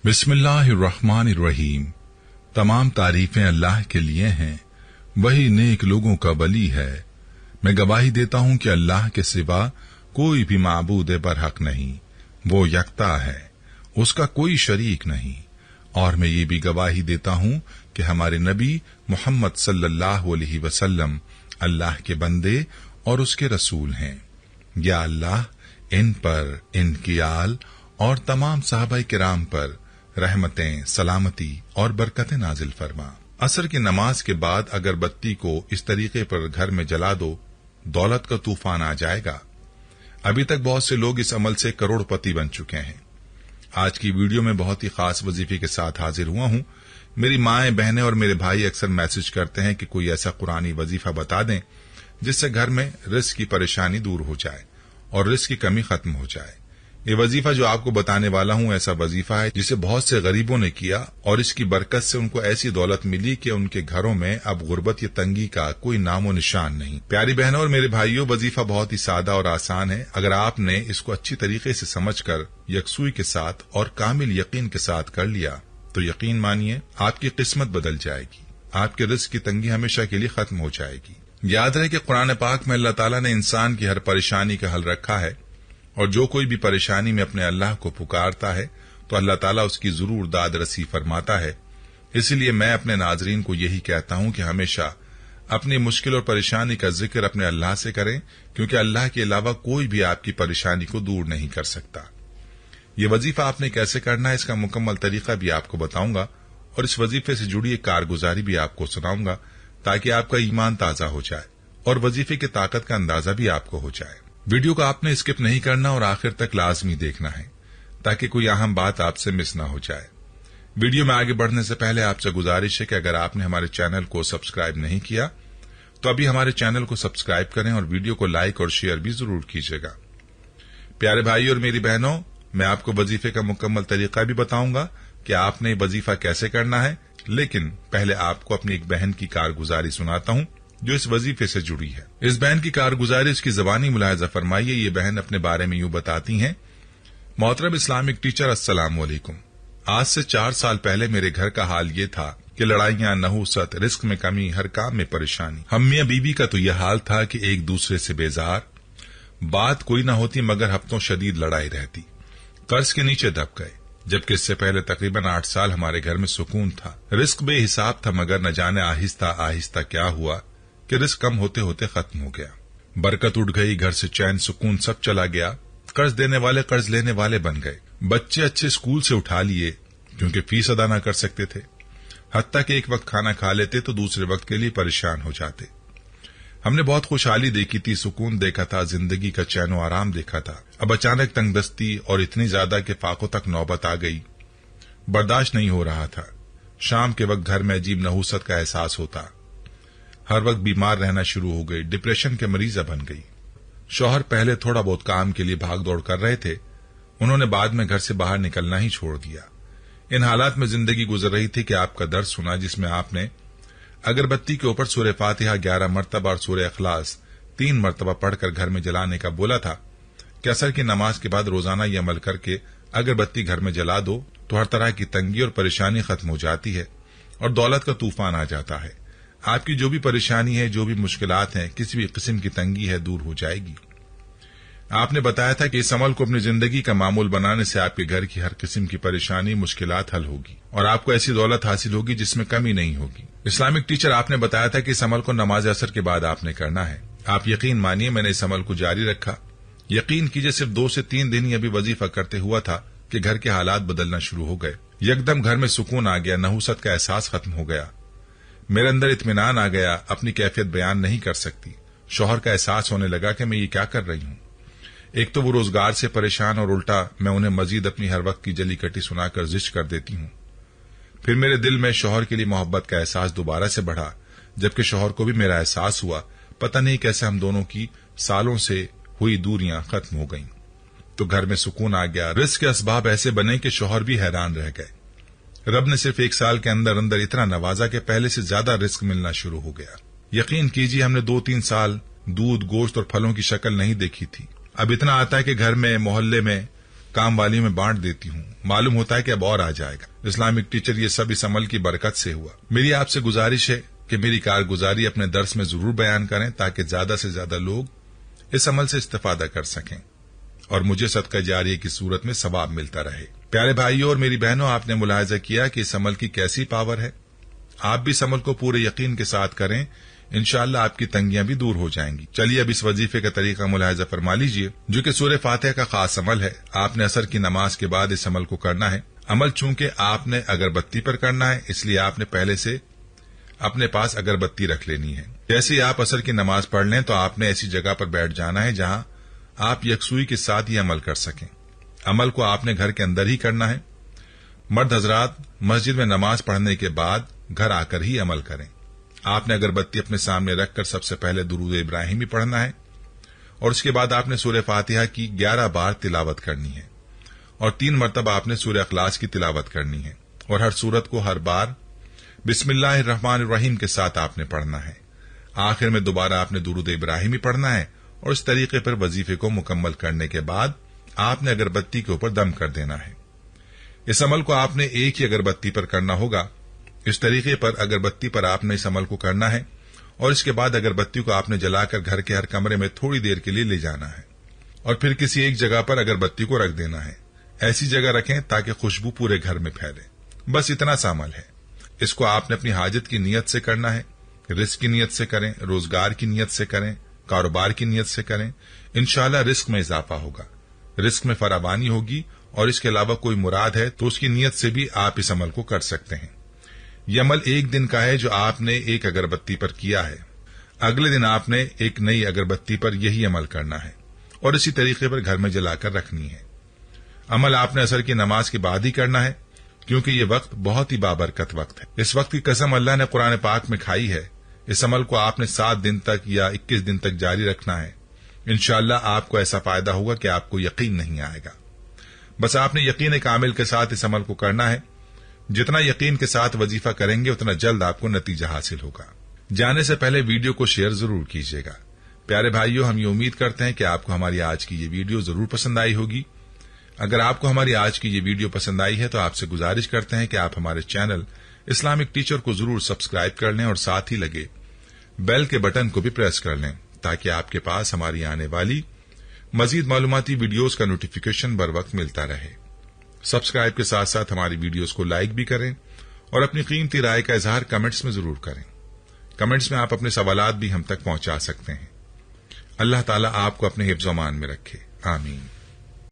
बिस्मिल्लाहिर्रहमानिर्रहीम। तमाम तारीफें अल्लाह के लिए हैं, वही नेक लोगों का वली है। मैं गवाही देता हूँ कि अल्लाह के सिवा कोई भी माबूद बरहक नहीं, वो यकता है, उसका कोई शरीक नहीं। और मैं ये भी गवाही देता हूँ कि हमारे नबी मोहम्मद सल्लल्लाहु अलैहि वसल्लम अल्लाह के बंदे और उसके रसूल हैं। या अल्लाह इन पर, इनकी आल और तमाम सहाबाए किराम पर रहमतें, सलामती और बरकतें नाजिल फरमा। असर की नमाज के बाद अगर बत्ती को इस तरीके पर घर में जला दो, दौलत का तूफान आ जाएगा। अभी तक बहुत से लोग इस अमल से करोड़पति बन चुके हैं। आज की वीडियो में बहुत ही खास वजीफे के साथ हाजिर हुआ हूँ। मेरी माएं, बहनें और मेरे भाई अक्सर मैसेज करते हैं कि कोई ऐसा कुरानी वजीफा बता दें जिससे घर में रिस्क की परेशानी दूर हो जाए और रिस्क की कमी खत्म हो जाए। ये वजीफा जो आपको बताने वाला हूँ ऐसा वजीफा है जिसे बहुत से गरीबों ने किया और इसकी बरकत से उनको ऐसी दौलत मिली कि उनके घरों में अब गुर्बत या तंगी का कोई नामो निशान नहीं। प्यारी बहनों और मेरे भाइयों, वजीफा बहुत ही सादा और आसान है। अगर आपने इसको अच्छी तरीके से समझकर यकसुई के साथ और कामिल यकीन के साथ कर लिया तो यकीन मानिए आपकी किस्मत बदल जाएगी, आपके रिस्क की तंगी हमेशा के लिए खत्म हो जाएगी। याद रहे कि कुरान पाक में अल्लाह ताला ने इंसान की हर परेशानी का हल रखा है और जो कोई भी परेशानी में अपने अल्लाह को पुकारता है तो अल्लाह ताला उसकी जरूर दाद रसी फरमाता है। इसलिए मैं अपने नाजरीन को यही कहता हूं कि हमेशा अपनी मुश्किल और परेशानी का जिक्र अपने अल्लाह से करें, क्योंकि अल्लाह के अलावा कोई भी आपकी परेशानी को दूर नहीं कर सकता। ये वजीफा आपने कैसे करना है इसका मुकम्मल तरीका भी आपको बताऊंगा और इस वजीफे से जुड़ी एक कारगुजारी भी आपको सुनाऊंगा ताकि आपका ईमान ताजा हो जाए और वजीफे की ताकत का अंदाजा भी आपको हो जाए। वीडियो को आपने स्किप नहीं करना और आखिर तक लाजमी देखना है ताकि कोई अहम बात आपसे मिस ना हो जाए। वीडियो में आगे बढ़ने से पहले आपसे गुजारिश है कि अगर आपने हमारे चैनल को सब्सक्राइब नहीं किया तो अभी हमारे चैनल को सब्सक्राइब करें और वीडियो को लाइक और शेयर भी जरूर कीजिएगा। प्यारे भाई और मेरी बहनों, मैं आपको वजीफे का मुकम्मल तरीका भी बताऊंगा कि आपने वजीफा कैसे करना है, लेकिन पहले आपको अपनी एक बहन की कारगुजारी सुनाता हूं जो इस वजीफे से जुड़ी है। इस बहन की कारगुजारी इसकी जबानी मुलाहजा फरमाइए। ये बहन अपने बारे में यूं बताती हैं, मोहतरम इस्लामिक टीचर, अस्सलाम वालेकुम। आज से 4 साल पहले मेरे घर का हाल ये था कि लड़ाइयां, नहुसत, रिस्क में कमी, हर काम में परेशानी। हम मियां बीबी का तो यह हाल था कि एक दूसरे से बेजार, बात कोई न होती मगर हफ्तों शदीद लड़ाई रहती। कर्ज के नीचे दब गए, जबकि इससे पहले तकरीबन 8 साल हमारे घर में सुकून था। रिस्क बेहिसाब था मगर न जाने आहिस्ता आहिस्ता क्या हुआ कि रिस्क कम होते होते खत्म हो गया। बरकत उठ गई, घर से चैन सुकून सब चला गया। कर्ज देने वाले कर्ज लेने वाले बन गए। बच्चे अच्छे स्कूल से उठा लिए क्योंकि फीस अदा न कर सकते थे। हत्ता कि एक वक्त खाना खा लेते तो दूसरे वक्त के लिए परेशान हो जाते। हमने बहुत खुशहाली देखी थी, सुकून देखा था, जिंदगी का चैन और आराम देखा था। अब अचानक तंगदस्ती और इतनी ज्यादा कि फाकों तक नौबत आ गई। बर्दाश्त नहीं हो रहा था। शाम के वक्त घर में अजीब नहुसत का एहसास होता। हर वक्त बीमार रहना शुरू हो गई, डिप्रेशन के मरीजा बन गई। शौहर पहले थोड़ा बहुत काम के लिए भाग दौड़ कर रहे थे, उन्होंने बाद में घर से बाहर निकलना ही छोड़ दिया। इन हालात में जिंदगी गुजर रही थी कि आपका दर्द सुना जिसमें आपने अगरबत्ती के ऊपर सूरह फातिहा 11 मरतबा और सूरह इखलास 3 मरतबा पढ़कर घर में जलाने का बोला था कि असर की नमाज के बाद रोजाना ये अमल करके अगरबत्ती घर में जला दो तो हर तरह की तंगी और परेशानी खत्म हो जाती है और दौलत का तूफान आ जाता है। आपकी जो भी परेशानी है, जो भी मुश्किलात हैं, किसी भी किस्म की तंगी है, दूर हो जाएगी। आपने बताया था कि इस अमल को अपनी जिंदगी का मामूल बनाने से आपके घर की हर किस्म की परेशानी, मुश्किलात हल होगी और आपको ऐसी दौलत हासिल होगी जिसमें कमी नहीं होगी। इस्लामिक टीचर, आपने बताया था कि इस अमल को नमाज असर के बाद आपने करना है। आप यकीन मानिए मैंने इस अमल को जारी रखा। यकीन कीजिए सिर्फ 2 से 3 दिन ही अभी वजीफा करते हुआ था कि घर के हालात बदलना शुरू हो गए। यकदम घर में सुकून आ गया, नहुसत का एहसास खत्म हो गया, मेरे अंदर इत्मीनान आ गया। अपनी कैफियत बयान नहीं कर सकती। शौहर का एहसास होने लगा कि मैं ये क्या कर रही हूँ। एक तो वो रोजगार से परेशान और उल्टा मैं उन्हें मजीद अपनी हर वक्त की जली कटी सुनाकर जिश्क कर देती हूँ। फिर मेरे दिल में शौहर के लिए मोहब्बत का एहसास दोबारा से बढ़ा, जबकि शौहर को भी मेरा एहसास हुआ। पता नहीं कैसे हम दोनों की सालों से हुई दूरियां खत्म हो गईं। तो घर में सुकून आ गया। रिस्क के असबाब ऐसे बने कि शौहर भी हैरान रह गए। रब ने सिर्फ 1 साल के अंदर अंदर इतना नवाजा कि पहले से ज्यादा रिस्क मिलना शुरू हो गया। यकीन कीजिए हमने 2-3 साल दूध, गोश्त और फलों की शक्ल नहीं देखी थी। अब इतना आता है कि घर में, मोहल्ले में काम वालियों में बांट देती हूँ। मालूम होता है कि अब और आ जाएगा। इस्लामिक टीचर, ये सब इस अमल की बरकत से हुआ। मेरी आपसे गुजारिश है कि मेरी कारगुजारी अपने दर्स में जरूर बयान करें ताकि ज्यादा से ज्यादा लोग इस अमल से इस्तेफादा कर सकें और मुझे सदका जारिया की सूरत में सवाब मिलता रहे। प्यारे भाइयों और मेरी बहनों, आपने मुलाहिजा किया कि इस अमल की कैसी पावर है। आप भी इस अमल को पूरे यकीन के साथ करें, इंशाअल्लाह आपकी तंगियां भी दूर हो जाएंगी। चलिए अब इस वजीफे का तरीका मुलाहिजा फरमा लीजिए, जो कि सूरह फातिहा का खास अमल है। आपने असर की नमाज के बाद इस अमल को करना है। अमल चूंकि आपने अगरबत्ती पर करना है, इसलिए आपने पहले से अपने पास अगरबत्ती रख लेनी है। जैसे ही आप असर की नमाज पढ़ लें तो आपने ऐसी जगह पर बैठ जाना है जहां आप यकसुई के साथ ये अमल कर सकें। अमल को आपने घर के अंदर ही करना है। मर्द हजरात मस्जिद में नमाज पढ़ने के बाद घर आकर ही अमल करें। आपने अगरबत्ती अपने सामने रखकर सबसे पहले दुरूद इब्राहिमी पढ़ना है और उसके बाद आपने सूरह फातिहा की 11 बार तिलावत करनी है और 3 मरतबा आपने सूरह इखलास की तिलावत करनी है और हर सूरत को हर बार बिस्मिल्लाहिर्रहमानिर्रहीम के साथ आपने पढ़ना है। आखिर में दोबारा आपने दुरूद इब्राहिमी पढ़ना है और इस तरीके पर वजीफे को मुकम्मल करने के बाद आपने अगरबत्ती के ऊपर दम कर देना है। इस अमल को आपने एक ही अगरबत्ती पर करना होगा। इस तरीके पर अगरबत्ती पर आपने इस अमल को करना है और इसके बाद अगरबत्ती को आपने जलाकर घर के हर कमरे में थोड़ी देर के लिए ले जाना है और फिर किसी एक जगह पर अगरबत्ती को रख देना है। ऐसी जगह रखें ताकि खुशबू पूरे घर में फैले। बस इतना सा अमल है। इसको आपने अपनी हाजत की नीयत से करना है, रिस्क की नीयत से करें, रोजगार की नीयत से करें, कारोबार की नीयत से करें। इंशाअल्लाह रिस्क में इजाफा होगा, रिस्क में फराबानी होगी और इसके अलावा कोई मुराद है तो उसकी नीयत से भी आप इस अमल को कर सकते हैं। यह अमल एक दिन का है जो आपने एक अगरबत्ती पर किया है। अगले दिन आपने एक नई अगरबत्ती पर यही अमल करना है और इसी तरीके पर घर में जलाकर रखनी है। अमल आपने असर की नमाज के बाद ही करना है क्योंकि ये वक्त बहुत ही बाबरकत वक्त है। इस वक्त की कसम अल्लाह ने कुरान पाक में खाई है। इस अमल को आपने 7 दिन तक या 21 दिन तक जारी रखना है। इंशाअल्लाह आपको ऐसा फायदा होगा कि आपको यकीन नहीं आएगा। बस आपने यकीन कामिल के साथ इस अमल को करना है। जितना यकीन के साथ वजीफा करेंगे उतना जल्द आपको नतीजा हासिल होगा। जाने से पहले वीडियो को शेयर जरूर कीजिएगा। प्यारे भाइयों, हम ये उम्मीद करते हैं कि आपको हमारी आज की ये वीडियो जरूर पसंद आई होगी। अगर आपको हमारी आज की ये वीडियो पसंद आई है तो आपसे गुजारिश करते हैं कि आप हमारे चैनल इस्लामिक टीचर को जरूर सब्सक्राइब कर लें और साथ ही लगे बेल के बटन को भी प्रेस कर लें ताकि आपके पास हमारी आने वाली मजीद मालूमाती वीडियोस का नोटिफिकेशन बर वक्त मिलता रहे। सब्सक्राइब के साथ साथ हमारी वीडियोस को लाइक भी करें और अपनी कीमती राय का इजहार कमेंट्स में जरूर करें। कमेंट्स में आप अपने सवालात भी हम तक पहुंचा सकते हैं। अल्लाह ताला आपको अपने हिफ्ज़-ओ-मान में रखे। आमीन।